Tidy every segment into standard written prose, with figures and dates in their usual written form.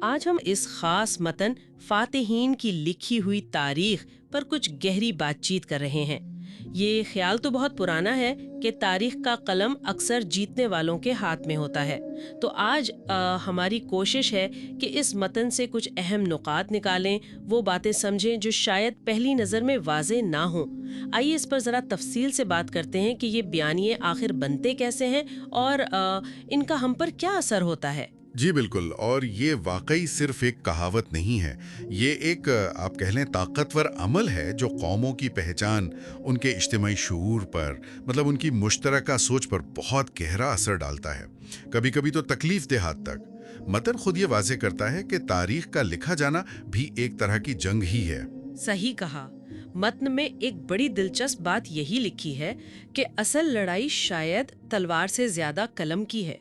آج ہم اس خاص متن فاتحین کی لکھی ہوئی تاریخ پر کچھ گہری بات چیت کر رہے ہیں۔ یہ خیال تو بہت پرانا ہے کہ تاریخ کا قلم اکثر جیتنے والوں کے ہاتھ میں ہوتا ہے، تو آج ہماری کوشش ہے کہ اس متن سے کچھ اہم نکات نکالیں، وہ باتیں سمجھیں جو شاید پہلی نظر میں واضح نہ ہوں۔ آئیے اس پر ذرا تفصیل سے بات کرتے ہیں کہ یہ بیانیے آخر بنتے کیسے ہیں اور ان کا ہم پر کیا اثر ہوتا ہے۔ جی بالکل، اور یہ واقعی صرف ایک کہاوت نہیں ہے، یہ ایک آپ کہہ لیں طاقتور عمل ہے جو قوموں کی پہچان، ان کے اجتماعی شعور پر، مطلب ان کی مشترکہ سوچ پر بہت گہرا اثر ڈالتا ہے، کبھی کبھی تو تکلیف دہ حد تک۔ متن خود یہ واضح کرتا ہے کہ تاریخ کا لکھا جانا بھی ایک طرح کی جنگ ہی ہے۔ صحیح کہا۔ متن میں ایک بڑی دلچسپ بات یہی لکھی ہے کہ اصل لڑائی شاید تلوار سے زیادہ قلم کی ہے۔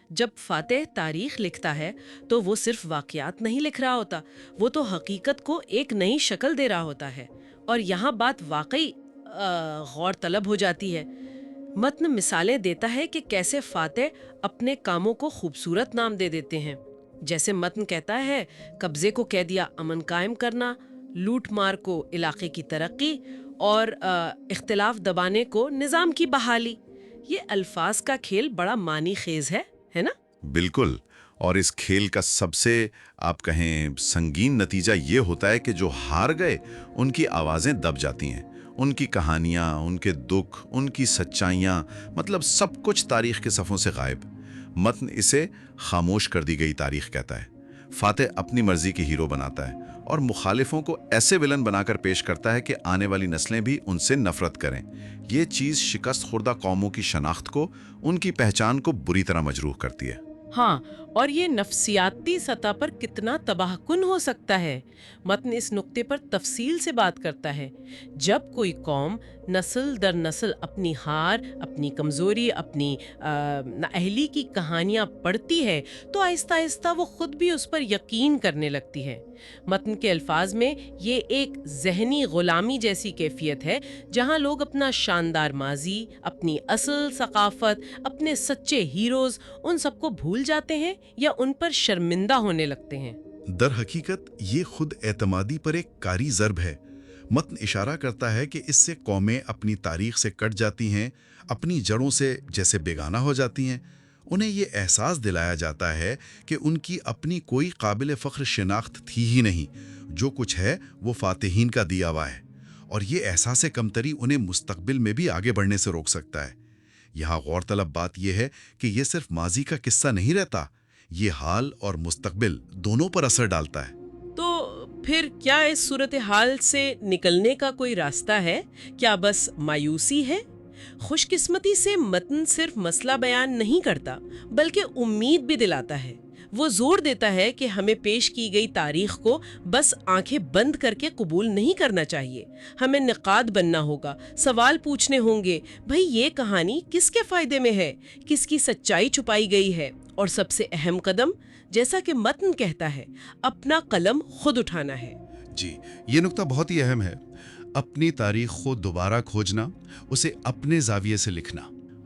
جب فاتح تاریخ لکھتا ہے تو وہ صرف واقعات نہیں لکھ رہا ہوتا، وہ تو حقیقت کو ایک نئی شکل دے رہا ہوتا ہے، اور یہاں بات واقعی غور طلب ہو جاتی ہے۔ متن مثالیں دیتا ہے کہ کیسے فاتح اپنے کاموں کو خوبصورت نام دے دیتے ہیں، جیسے متن کہتا ہے قبضے کو کہہ دیا امن قائم کرنا، لوٹ مار کو علاقے کی ترقی، اور اختلاف دبانے کو نظام کی بحالی۔ یہ الفاظ کا کھیل بڑا معنی خیز ہے نا؟ بالکل، اور اس کھیل کا سب سے آپ کہیں سنگین نتیجہ یہ ہوتا ہے کہ جو ہار گئے ان کی آوازیں دب جاتی ہیں، ان کی کہانیاں، ان کے دکھ، ان کی سچائیاں، مطلب سب کچھ تاریخ کے صفحوں سے غائب۔ متن اسے خاموش کر دی گئی تاریخ کہتا ہے۔ فاتح اپنی مرضی کے ہیرو بناتا ہے اور مخالفوں کو ایسے ولن بنا کر پیش کرتا ہے کہ آنے والی نسلیں بھی ان سے نفرت کریں۔ یہ چیز شکست خوردہ قوموں کی شناخت کو، ان کی پہچان کو بری طرح مجروح کرتی ہے۔ ہاں، اور یہ نفسیاتی سطح پر کتنا تباہ کن ہو سکتا ہے۔ متن اس نقطے پر تفصیل سے بات کرتا ہے۔ جب کوئی قوم نسل در نسل اپنی ہار، اپنی کمزوری، اپنی نااہلی کی کہانیاں پڑھتی ہے تو آہستہ آہستہ وہ خود بھی اس پر یقین کرنے لگتی ہے۔ متن کے الفاظ میں یہ ایک ذہنی غلامی جیسی کیفیت ہے، جہاں لوگ اپنا شاندار ماضی، اپنی اصل ثقافت، اپنے سچے ہیروز، ان سب کو بھول جاتے ہیں یا ان پر شرمندہ ہونے لگتے ہیں۔ در حقیقت یہ خود اعتمادی پر ایک کاری ضرب ہے۔ متن اشارہ کرتا ہے کہ اس سے قومیں اپنی تاریخ سے کٹ جاتی ہیں، اپنی جڑوں سے جیسے بیگانہ ہو جاتی ہیں۔ انہیں یہ احساس دلایا جاتا ہے کہ ان کی اپنی کوئی قابل فخر شناخت تھی ہی نہیں، جو کچھ ہے وہ فاتحین کا دیا ہوا ہے، اور یہ احساس کمتری انہیں مستقبل میں بھی آگے بڑھنے سے روک سکتا ہے۔ یہاں غور طلب بات یہ ہے کہ یہ صرف ماضی کا قصہ نہیں رہتا، یہ حال اور مستقبل دونوں پر اثر ڈالتا ہے۔ تو پھر کیا اس صورتحال سے نکلنے کا کوئی راستہ ہے؟ کیا بس مایوسی ہے؟ خوش قسمتی سے متن صرف مسئلہ بیان نہیں کرتا، بلکہ امید بھی دلاتا ہے۔ وہ زور دیتا ہے کہ ہمیں پیش کی گئی تاریخ کو بس آنکھیں بند کر کے قبول نہیں کرنا چاہیے۔ ہمیں نقاد بننا ہوگا، سوال پوچھنے ہوں گے، بھئی یہ کہانی کس کے فائدے میں ہے، کس کی سچائی چھپائی گئی ہے، اور سب سے اہم قدم، جیسا کہ متن کہتا ہے، اپنا قلم خود اٹھانا ہے۔ جی، یہ نقطہ بہت ہی اہم ہے۔ اپنی تاریخ کو دوبارہ کھوجنا، اسے اپنے زاویے سے لکھنا۔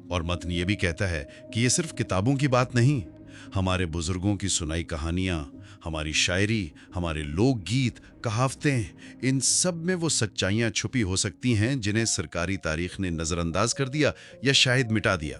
اور متن یہ بھی کہتا ہے کہ یہ صرف کتابوں کی بات نہیں، ہمارے بزرگوں کی سنائی کہانیاں، ہماری شاعری، ہمارے لوک گیت، کہاوتیں، ان سب میں وہ سچائیاں چھپی ہو سکتی ہیں جنہیں سرکاری تاریخ نے نظر انداز کر دیا یا شاید مٹا دیا۔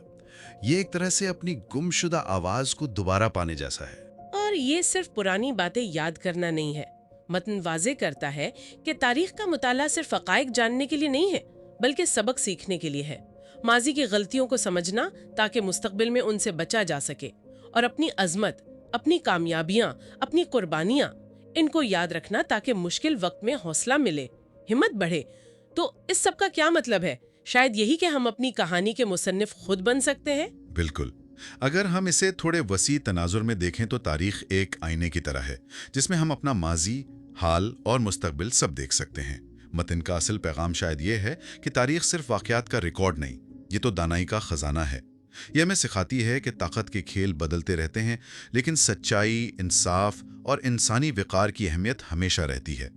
یہ ایک طرح سے اپنی گمشدہ آواز کو دوبارہ پانے جیسا ہے۔ اور یہ صرف پرانی باتیں یاد کرنا نہیں ہے۔ متن واضح کرتا ہے کہ تاریخ کا مطالعہ صرف حقائق جاننے کے لیے نہیں ہے، بلکہ سبق سیکھنے کے لیے ہے۔ ماضی کی غلطیوں کو سمجھنا تاکہ مستقبل میں ان سے بچا جا سکے، اور اپنی عظمت، اپنی کامیابیاں، اپنی قربانیاں، ان کو یاد رکھنا تاکہ مشکل وقت میں حوصلہ ملے، ہمت بڑھے۔ تو اس سب کا کیا مطلب ہے؟ شاید یہی کہ ہم اپنی کہانی کے مصنف خود بن سکتے ہیں۔ بالکل۔ اگر ہم اسے تھوڑے وسیع تناظر میں دیکھیں تو تاریخ ایک آئینے کی طرح ہے، جس میں ہم اپنا ماضی، حال اور مستقبل سب دیکھ سکتے ہیں۔ متن کا اصل پیغام شاید یہ ہے کہ تاریخ صرف واقعات کا ریکارڈ نہیں، یہ تو دانائی کا خزانہ ہے۔ یہ ہمیں سکھاتی ہے کہ طاقت کے کھیل بدلتے رہتے ہیں، لیکن سچائی، انصاف اور انسانی وقار کی اہمیت ہمیشہ رہتی ہے۔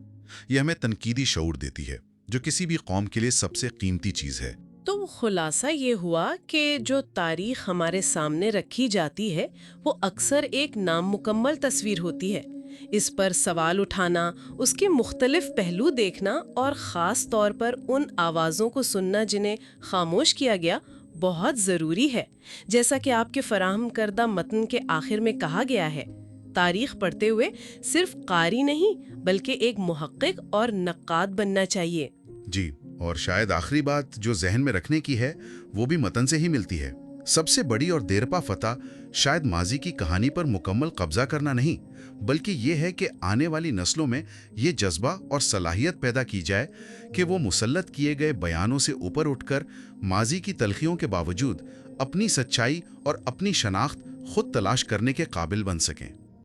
یہ ہمیں تنقیدی شعور دیتی ہے، جو کسی بھی قوم کے لیے سب سے قیمتی چیز ہے۔ تو خلاصہ یہ ہوا کہ جو تاریخ ہمارے سامنے رکھی جاتی ہے وہ اکثر ایک نامکمل تصویر ہوتی ہے، اس پر سوال اٹھانا، اس کے مختلف پہلو دیکھنا اور خاص طور پر ان آوازوں کو سننا جنہیں خاموش کیا گیا، بہت ضروری ہے۔ جیسا کہ آپ کے فراہم کردہ متن کے آخر میں کہا گیا ہے، تاریخ پڑھتے ہوئے صرف قاری نہیں بلکہ ایک محقق اور نقاد بننا چاہیے۔ جی، اور شاید آخری بات جو ذہن میں رکھنے کی ہے وہ بھی متن سے ہی ملتی ہے۔ سب سے بڑی اور دیرپا فتح شاید ماضی کی کہانی پر مکمل قبضہ کرنا نہیں، بلکہ یہ ہے کہ آنے والی نسلوں میں یہ جذبہ اور صلاحیت پیدا کی جائے کہ وہ مسلط کیے گئے بیانوں سے اوپر اٹھ کر ماضی کی تلخیوں کے باوجود اپنی سچائی اور اپنی شناخت خود تلاش کرنے کے قابل بن سکیں۔